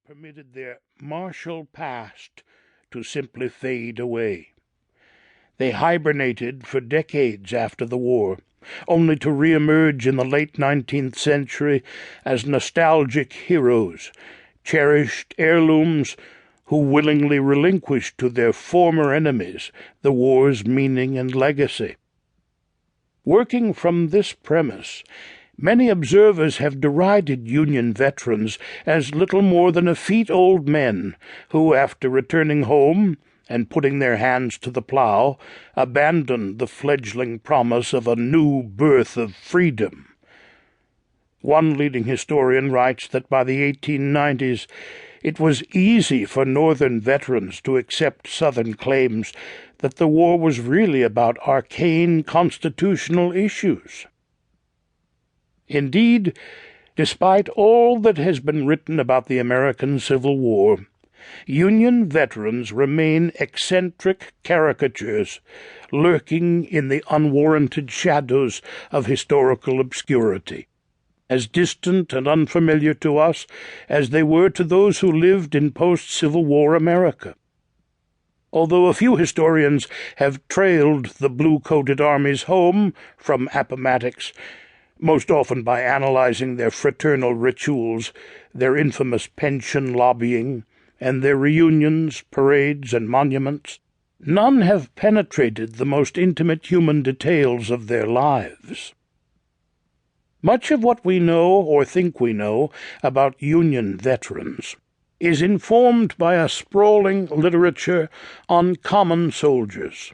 permitted their martial past to simply fade away. They hibernated for decades after the war, only to re-emerge in the late 19th century as nostalgic heroes, cherished heirlooms who willingly relinquished to their former enemies the war's meaning and legacy. Working from this premise, many observers have derided Union veterans as little more than effete-old men who, after returning home and putting their hands to the plough, abandoned the fledgling promise of a new birth of freedom. One leading historian writes that by the 1890s it was easy for Northern veterans to accept Southern claims that the war was really about arcane constitutional issues. Indeed, despite all that has been written about the American Civil War, Union veterans remain eccentric caricatures, lurking in the unwarranted shadows of historical obscurity, as distant and unfamiliar to us as they were to those who lived in post-Civil War America. Although a few historians have trailed the blue-coated armies home from Appomattox, most often by analyzing their fraternal rituals, their infamous pension lobbying, and their reunions, parades, and monuments, none have penetrated the most intimate human details of their lives. Much of what we know or think we know about Union veterans is informed by a sprawling literature on common soldiers.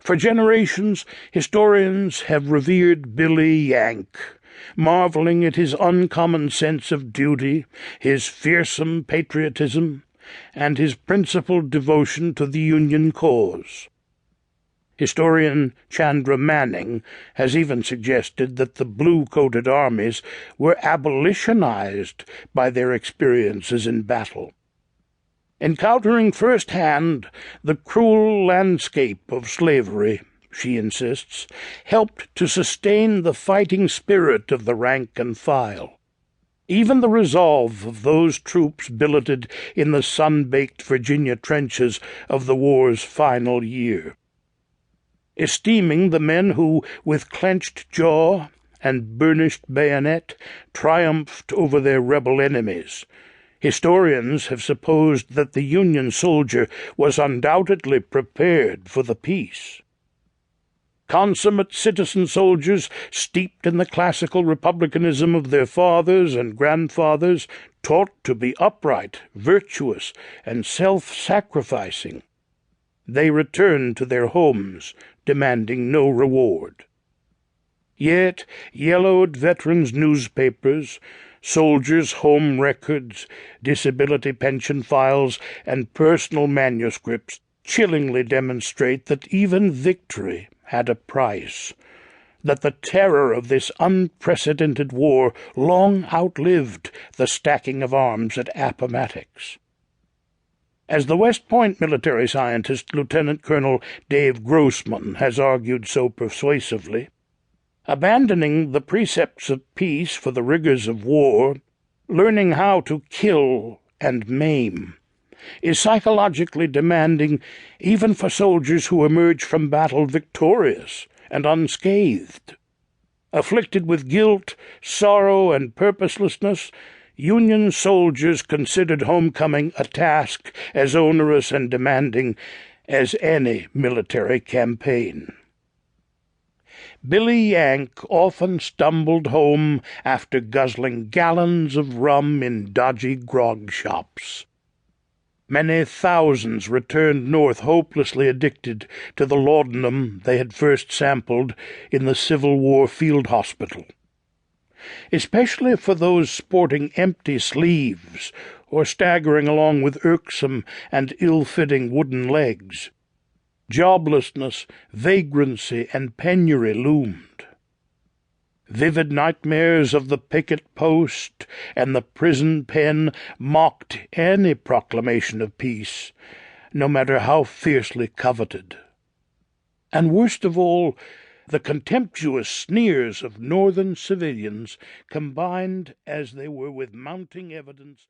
For generations, historians have revered Billy Yank, marveling at his uncommon sense of duty, his fearsome patriotism, and his principled devotion to the Union cause. Historian Chandra Manning has even suggested that the blue-coated armies were abolitionized by their experiences in battle. Encountering firsthand the cruel landscape of slavery, she insists, helped to sustain the fighting spirit of the rank and file, even the resolve of those troops billeted in the sun-baked Virginia trenches of the war's final year. Esteeming the men who, with clenched jaw and burnished bayonet, triumphed over their rebel enemies, historians have supposed that the Union soldier was undoubtedly prepared for the peace. Consummate citizen soldiers, steeped in the classical republicanism of their fathers and grandfathers, taught to be upright, virtuous, and self-sacrificing. They returned to their homes, demanding no reward. Yet yellowed veterans' newspapers, soldiers' home records, disability pension files, and personal manuscripts chillingly demonstrate that even victory had a price, that the terror of this unprecedented war long outlived the stacking of arms at Appomattox. As the West Point military scientist Lieutenant Colonel Dave Grossman has argued so persuasively, abandoning the precepts of peace for the rigors of war, learning how to kill and maim, is psychologically demanding even for soldiers who emerge from battle victorious and unscathed. Afflicted with guilt, sorrow, and purposelessness, Union soldiers considered homecoming a task as onerous and demanding as any military campaign. Billy Yank often stumbled home after guzzling gallons of rum in dodgy grog shops. Many thousands returned north hopelessly addicted to the laudanum they had first sampled in the Civil War field hospital. Especially for those sporting empty sleeves or staggering along with irksome and ill-fitting wooden legs, joblessness, vagrancy, and penury loomed. Vivid nightmares of the picket post and the prison pen mocked any proclamation of peace, no matter how fiercely coveted. And worst of all, the contemptuous sneers of Northern civilians, combined as they were with mounting evidence